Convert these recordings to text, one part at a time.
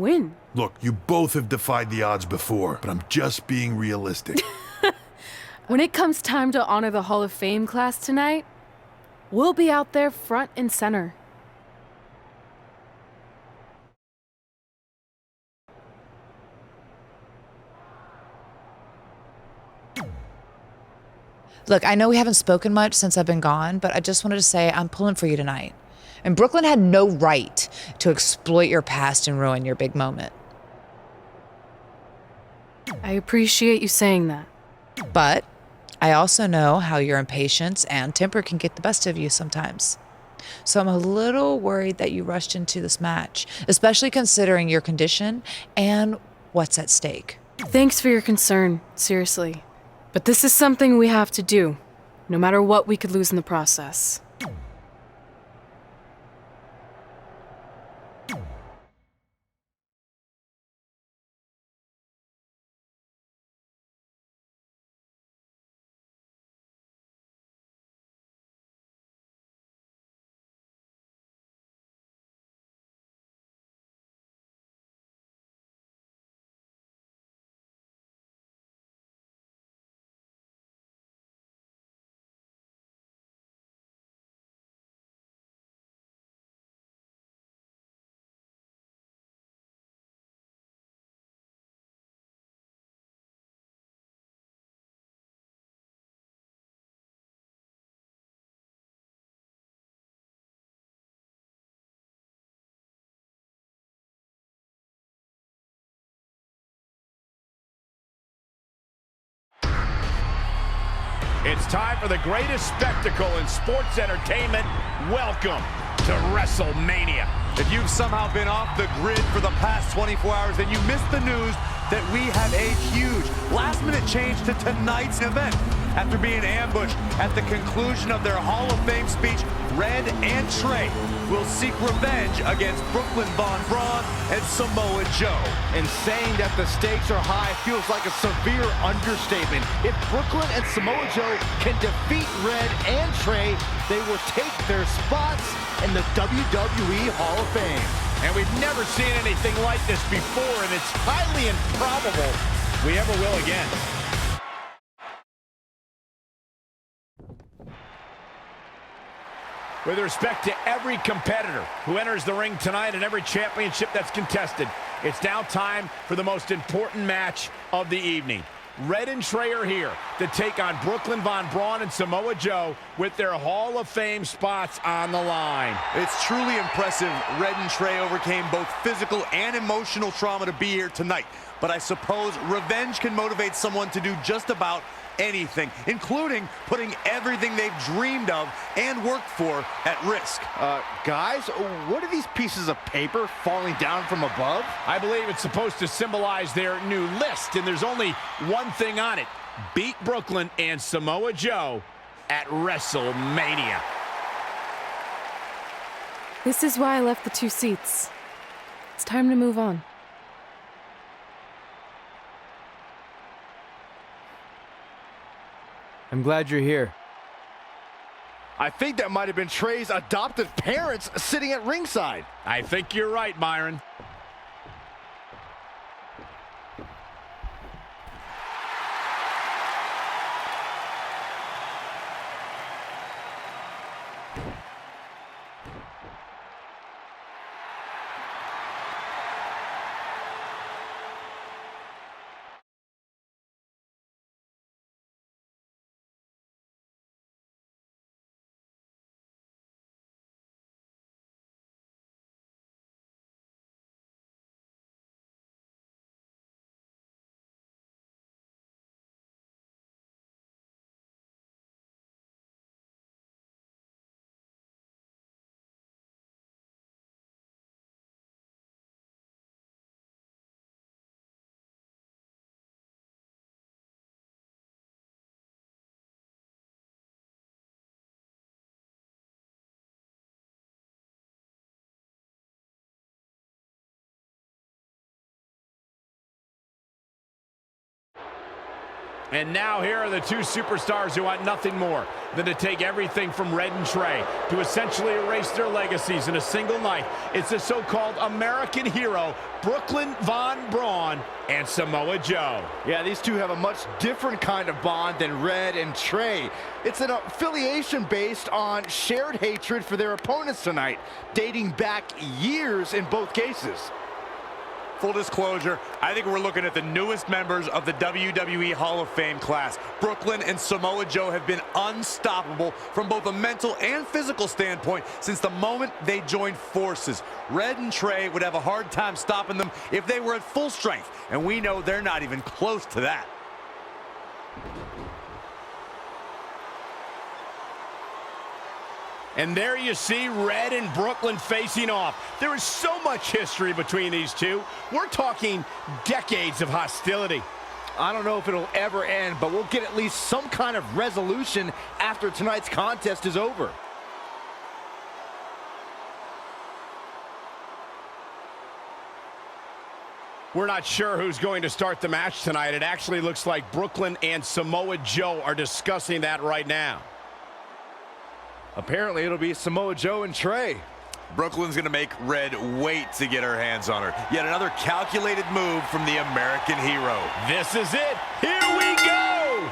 win. Look, you both have defied the odds before, but I'm just being realistic. When it comes time to honor the Hall of Fame class tonight, we'll be out there front and center. Look, I know we haven't spoken much since I've been gone, but I just wanted to say I'm pulling for you tonight. And Brooklyn had no right to exploit your past and ruin your big moment. I appreciate you saying that. But I also know how your impatience and temper can get the best of you sometimes. So I'm a little worried that you rushed into this match, especially considering your condition and what's at stake. Thanks for your concern, seriously. But this is something we have to do, no matter what we could lose in the process. It's time for the greatest spectacle in sports entertainment. Welcome to WrestleMania. If you've somehow been off the grid for the past 24 hours, then you missed the news that we have a huge last-minute change to tonight's event. After being ambushed at the conclusion of their Hall of Fame speech, Red and Trey will seek revenge against Brooklyn Von Braun and Samoa Joe. And saying that the stakes are high feels like a severe understatement. If Brooklyn and Samoa Joe can defeat Red and Trey, they will take their spots in the WWE Hall of Fame. And we've never seen anything like this before, and it's highly improbable we ever will again. With respect to every competitor who enters the ring tonight and every championship that's contested, it's now time for the most important match of the evening. Red and Trey are here to take on Brooklyn Von Braun and Samoa Joe with their Hall of Fame spots on the line. It's truly impressive Red and Trey overcame both physical and emotional trauma to be here tonight. But I suppose revenge can motivate someone to do just about anything, including putting everything they've dreamed of and worked for at risk. Guys, what are these pieces of paper falling down from above? I believe it's supposed to symbolize their new list, and there's only one thing on it. Beat Brooklyn and Samoa Joe at WrestleMania. This is why I left the 2 seats. It's time to move on. I'm glad you're here. I think that might have been Trey's adoptive parents sitting at ringside. I think you're right, Myron. And now here are the two superstars who want nothing more than to take everything from Red and Trey to essentially erase their legacies in a single night. It's the so-called American hero, Brooklyn Von Braun and Samoa Joe. Yeah, these two have a much different kind of bond than Red and Trey. It's an affiliation based on shared hatred for their opponents tonight, dating back years in both cases. Full disclosure, I think we're looking at the newest members of the WWE Hall of Fame class. Brooklyn and Samoa Joe have been unstoppable from both a mental and physical standpoint since the moment they joined forces. Red and Trey would have a hard time stopping them if they were at full strength, and we know they're not even close to that. And there you see Red and Brooklyn facing off. There is so much history between these two. We're talking decades of hostility. I don't know if it'll ever end, but we'll get at least some kind of resolution after tonight's contest is over. We're not sure who's going to start the match tonight. It actually looks like Brooklyn and Samoa Joe are discussing that right now. Apparently, it'll be Samoa Joe and Trey. Brooklyn's gonna make Red wait to get her hands on her. Yet another calculated move from the American hero. This is it. Here we go.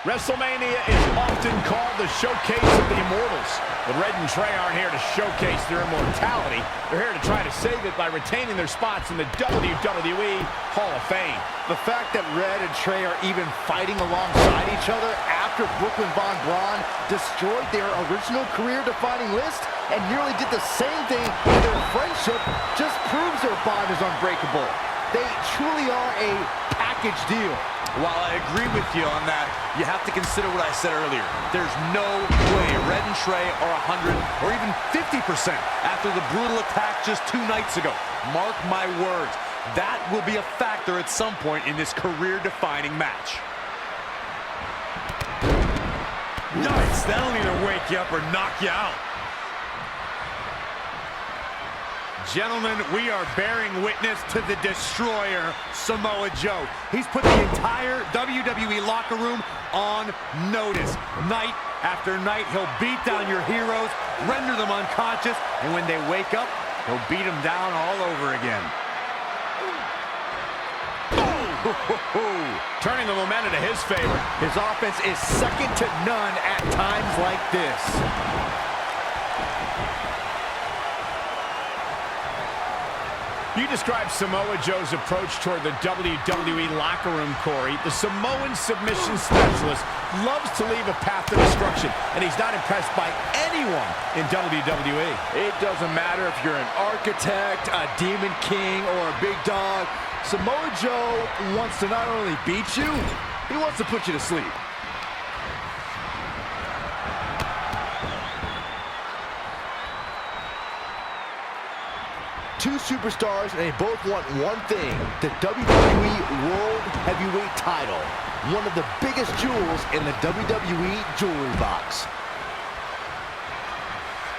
WrestleMania is often called the showcase of the immortals. But Red and Trey aren't here to showcase their immortality. They're here to try to save it by retaining their spots in the WWE Hall of Fame. The fact that Red and Trey are even fighting alongside each other after Brooklyn Von Braun destroyed their original career-defining list and nearly did the same thing in their friendship just proves their bond is unbreakable. They truly are a package deal. While I agree with you on that, you have to consider what I said earlier. There's no way Red and Trey are 100 or even 50% after the brutal attack just 2 nights ago. Mark my words, that will be a factor at some point in this career-defining match. Nice, that'll either wake you up or knock you out. Gentlemen, we are bearing witness to the destroyer, Samoa Joe. He's put the entire WWE locker room on notice. Night after night, he'll beat down your heroes, render them unconscious, and when they wake up, he'll beat them down all over again. Turning the momentum to his favor. His offense is second to none at times like this. You described Samoa Joe's approach toward the WWE locker room, Corey. The Samoan submission specialist loves to leave a path to destruction, and he's not impressed by anyone in WWE. It doesn't matter if you're an architect, a demon king, or a big dog. Samoa Joe wants to not only beat you, he wants to put you to sleep. Two superstars, and they both want one thing, the WWE World Heavyweight title. One of the biggest jewels in the WWE jewelry box.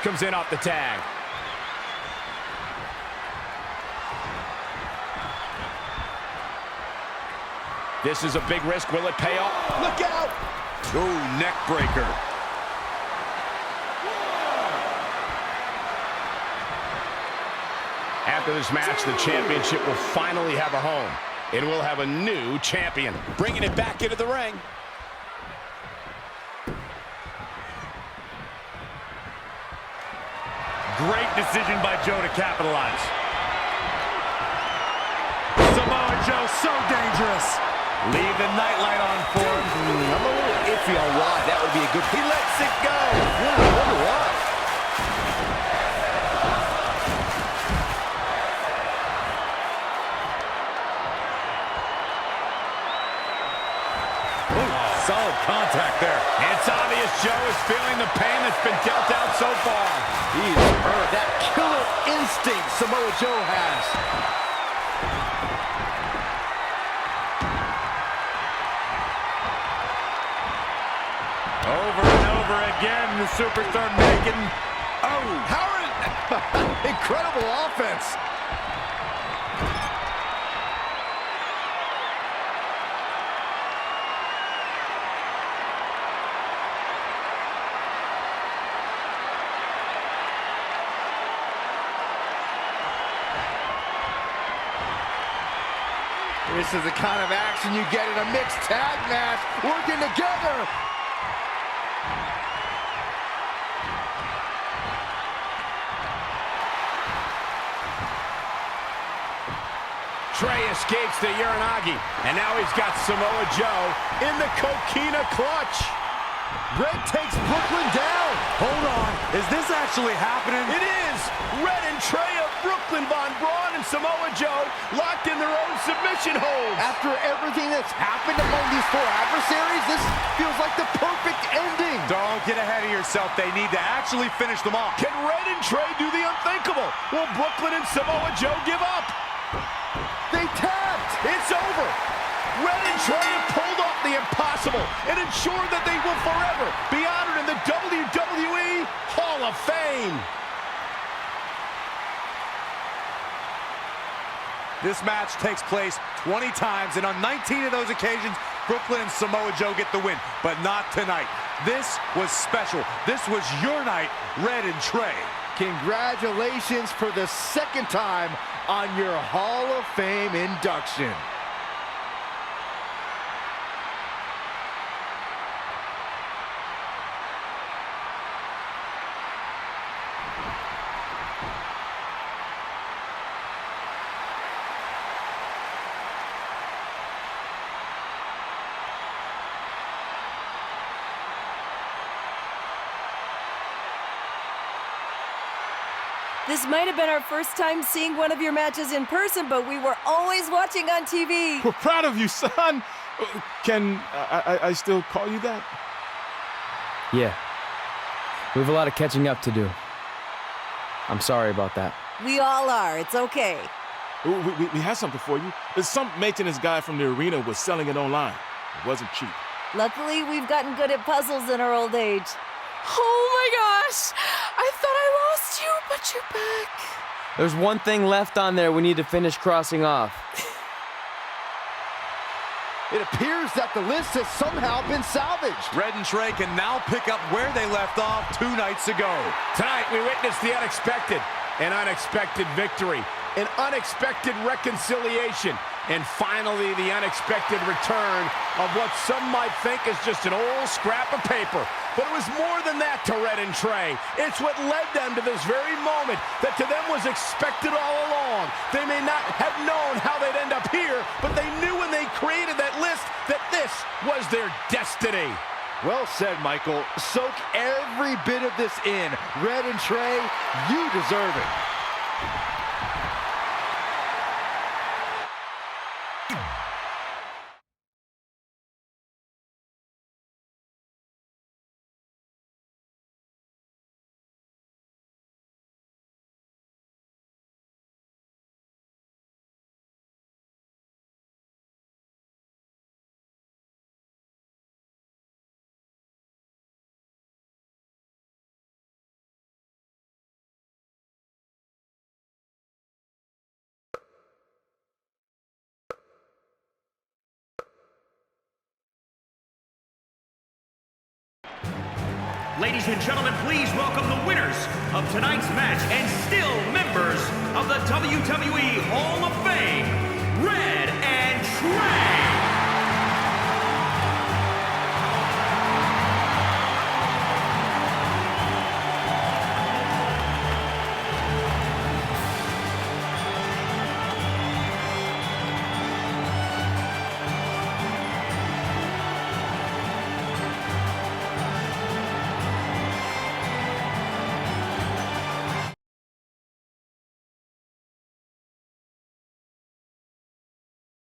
Comes in off the tag. This is a big risk. Will it pay off? Look out! Oh, neck breaker. After this match, the championship will finally have a home. It will have a new champion, bringing it back into the ring. Great decision by Joe to capitalize. Samoa Joe, so dangerous. Leave the nightlight on for him. I'm a little iffy on why that would be a good... He lets it go. Yeah, I wonder why. Solid contact there. It's obvious Joe is feeling the pain that's been dealt out so far. He's hurt. That killer instinct Samoa Joe has. Over and over again, the superstar making... Oh! Howard! Incredible offense. This is the kind of action you get in a mixed tag match, working together. Trey escapes the Uranagi, and now he's got Samoa Joe in the Coquina clutch. Red takes Brooklyn down. Hold on, is this actually happening? It is! Red and Trey of Brooklyn, Von Braun and Samoa Joe locked in their own submission holds. After everything that's happened among these four adversaries, this feels like the perfect ending. Don't get ahead of yourself. They need to actually finish them off. Can Red and Trey do the unthinkable? Will Brooklyn and Samoa Joe give up? They tapped. It's over. Red and Trey have pulled off the impossible and ensured that they will forever be honored in the WWE Hall of Fame. This match takes place 20 times, and on 19 of those occasions, Brooklyn and Samoa Joe get the win, but not tonight. This was special. This was your night, Red and Trey. Congratulations for the second time on your Hall of Fame induction. This might have been our first time seeing one of your matches in person, but we were always watching on TV. We're proud of you, son. Can I still call you that? Yeah. We have a lot of catching up to do. I'm sorry about that. We all are. It's okay. We have something for you. Some maintenance guy from the arena was selling it online. It wasn't cheap. Luckily, we've gotten good at puzzles in our old age. Oh my gosh! I thought I lost you, but you're back. There's one thing left on there we need to finish crossing off. It appears that the list has somehow been salvaged. Red and Trey can now pick up where they left off 2 nights ago. Tonight, we witnessed the unexpected, an unexpected victory, an unexpected reconciliation, and finally the unexpected return of what some might think is just an old scrap of paper. But it was more than that to Red and Trey. It's what led them to this very moment that to them was expected all along. They may not have known how they'd end up here, but they knew when they created that list that this was their destiny. Well said, Michael. Soak every bit of this in. Red and Trey, you deserve it. Ladies and gentlemen, please welcome the winners of tonight's match and still members of the WWE Hall of Fame.